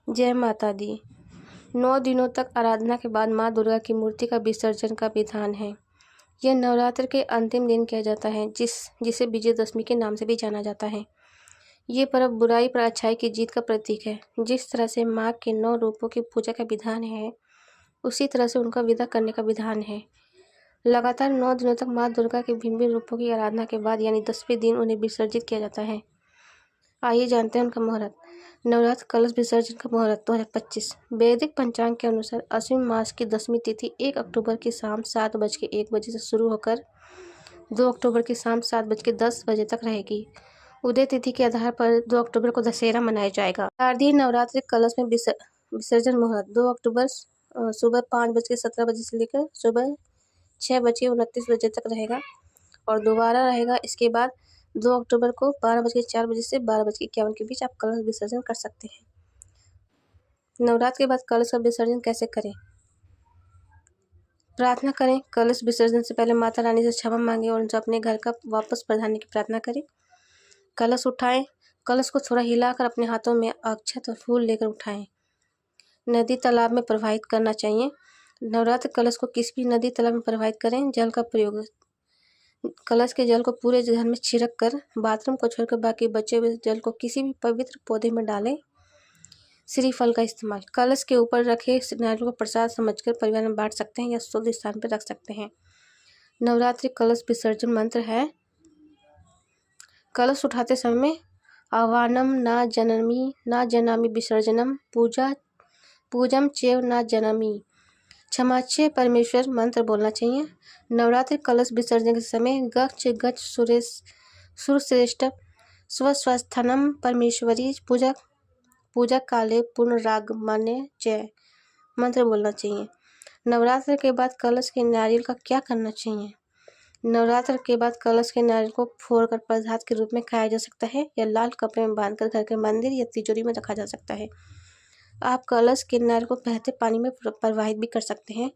जय माता दी। 9 दिनों तक आराधना के बाद माँ दुर्गा की मूर्ति का विसर्जन का विधान है। यह नवरात्र के अंतिम दिन किया जाता है, जिसे विजयदशमी के नाम से भी जाना जाता है। ये पर्व बुराई पर अच्छाई की जीत का प्रतीक है। जिस तरह से माँ के 9 रूपों की पूजा का विधान है, उसी तरह से उनका विदा करने का विधान है। लगातार 9 दिनों तक माँ दुर्गा के भिन्न रूपों की आराधना के बाद यानी 10वें दिन उन्हें विसर्जित किया जाता है। आइए जानते हैं उनका मुहूर्त। नवरात्र कलश विसर्जन का मुहूर्त 2025। वैदिक पंचांग के अनुसार अश्विन मास की 10वीं तिथि 1 अक्टूबर की शाम 7:01 से शुरू होकर 2 अक्टूबर की शाम 7:10 बजे तक रहेगी। उदय तिथि के आधार पर 2 अक्टूबर को दशहरा मनाया जाएगा। शारदीय नवरात्रि कलश में विसर्जन मुहूर्त 2 अक्टूबर सुबह 5:17 से लेकर सुबह 6:29 तक रहेगा और दोबारा रहेगा इसके बाद 2 अक्टूबर को 12:04 से 12:51 के बीच आप कलश विसर्जन कर सकते हैं। नवरात्र के बाद कलश का विसर्जन कैसे करें? प्रार्थना करें। कलश विसर्जन से पहले माता रानी से क्षमा मांगे और उनसे अपने घर का वापस पधारने की प्रार्थना करें। कलश उठाएं। कलश को थोड़ा हिलाकर अपने हाथों में अक्षत और फूल लेकर उठाएं। नदी तालाब में प्रवाहित करना चाहिए। नवरात्र कलश को किसी भी नदी तालाब में प्रवाहित करें। जल का प्रयोग कलश के जल को पूरे घर में छिड़क कर बाथरूम को छोड़कर बाकी बचे हुए जल को किसी भी पवित्र पौधे में डालें। श्रीफल का इस्तेमाल कलश के ऊपर रखे नारियल को प्रसाद समझकर परिवार में बांट सकते हैं या शुद्ध स्थान पर रख सकते हैं। नवरात्रि कलश विसर्जन मंत्र है। कलश उठाते समय आह्वानम ना जनामि विसर्जनम पूजम चेव ना जनामि क्षमाचे परमेश्वर मंत्र बोलना चाहिए। नवरात्रि कलश विसर्जन के समय गच्छ गच्छ सुरश्रेष्ठ स्वस्वस्थनम परमेश्वरी पूजा काले पुनरागमने जय मंत्र बोलना चाहिए। नवरात्र के बाद कलश के नारियल का क्या करना चाहिए? नवरात्र के बाद कलश के नारियल को फोड़कर प्रसाद के रूप में खाया जा सकता है या लाल कपड़े में बांधकर घर के मंदिर या तिजोरी में रखा जा सकता है। आप कलश के नारियल को बहते पानी में प्रवाहित भी कर सकते हैं।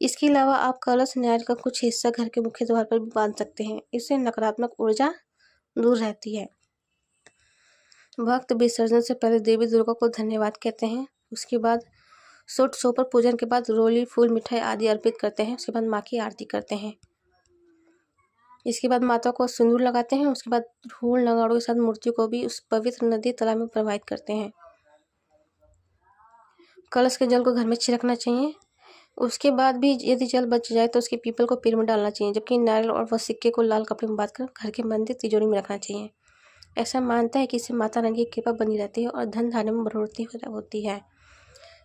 इसके अलावा आप कलश नारियल का कुछ हिस्सा घर के मुख्य द्वार पर भी बांध सकते हैं। इससे नकारात्मक ऊर्जा दूर रहती है। भक्त विसर्जन से पहले देवी दुर्गा को धन्यवाद कहते हैं। उसके बाद सोपर पूजन के बाद रोली फूल मिठाई आदि अर्पित करते हैं। उसके बाद माँ की आरती करते हैं। इसके बाद माता को सिंदूर लगाते हैं। उसके बाद ढोल नगाड़ों के साथ मूर्ति को भी उस पवित्र नदी तालाब में प्रवाहित करते हैं। कलश के जल को घर में छिड़कना चाहिए। उसके बाद भी यदि जल बच जाए तो उसके पीपल को पेड़ में डालना चाहिए, जबकि नारियल और वह सिक्के को लाल कपड़े में बांधकर घर के मंदिर तिजोरी में रखना चाहिए। ऐसा मानता है कि इससे माता रानी की कृपा बनी रहती है और धन धान्य में बढ़ोतरी होती है।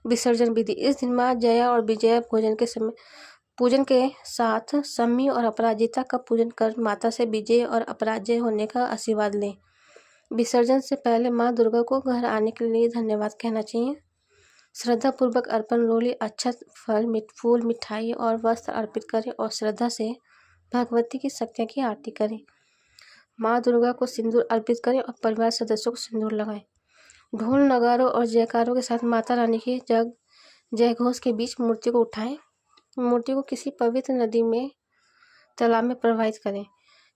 विसर्जन विधि इस दिन माँ जया और विजया पूजन के साथ सम्मी और अपराजिता का पूजन कर माता से विजय और अपराजय होने का आशीर्वाद लें। विसर्जन से पहले माँ दुर्गा को घर आने के लिए धन्यवाद कहना चाहिए। श्रद्धा पूर्वक अर्पण रोली अक्षत फूल मिठाई और वस्त्र अर्पित करें और श्रद्धा से भगवती की शक्तियाँ की आरती करें। माँ दुर्गा को सिंदूर अर्पित करें और परिवार सदस्यों को सिंदूर लगाएं। ढोल नगारों और जयकारों के साथ माता रानी के जय घोष के बीच मूर्ति को उठाएं। मूर्ति को किसी पवित्र नदी में तालाब में प्रवाहित करें।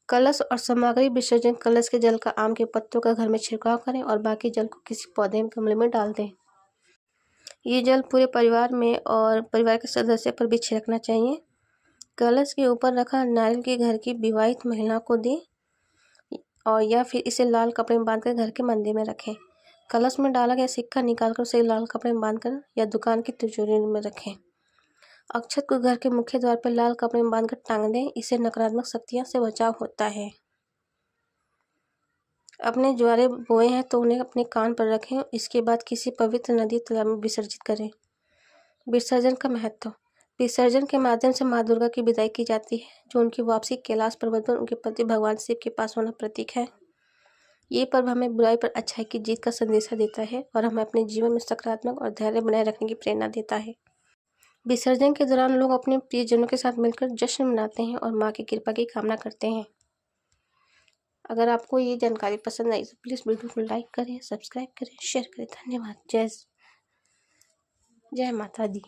कलश और सामग्री विसर्जन कलश के जल का आम के पत्तों का घर में छिड़काव करें और बाकी जल को किसी पौधे में गमले में डाल दें। ये जल पूरे परिवार में और परिवार के सदस्य पर भी छिड़कना चाहिए। कलश के ऊपर रखा नारियल के घर की विवाहित महिला को दें और या फिर इसे लाल कपड़े में बांधकर घर के मंदिर में रखें। कलश में डाला गया सिक्का निकालकर उसे लाल कपड़े में बांधकर या दुकान की तिजोरी में रखें। अक्षत को घर के मुख्य द्वार पर लाल कपड़े में बांधकर टांग दें। इससे नकारात्मक शक्तियों से बचाव होता है। अपने ज्वारे बोए हैं तो उन्हें अपने कान पर रखें। इसके बाद किसी पवित्र नदी तालाब में विसर्जित करें। विसर्जन का महत्व विसर्जन के माध्यम से माँ दुर्गा की विदाई की जाती है, जो उनकी वापसी कैलाश पर्वत पर उनके पति भगवान शिव के पास होना प्रतीक है। ये पर्व हमें बुराई पर अच्छाई की जीत का संदेशा देता है और हमें अपने जीवन में सकारात्मक और धैर्य बनाए रखने की प्रेरणा देता है। विसर्जन के दौरान लोग अपने प्रियजनों के साथ मिलकर जश्न मनाते हैं और माँ की कृपा की कामना करते हैं। अगर आपको ये जानकारी पसंद आई तो प्लीज़ वीडियो को लाइक करें, सब्सक्राइब करें, शेयर करें। धन्यवाद। जय माता दी।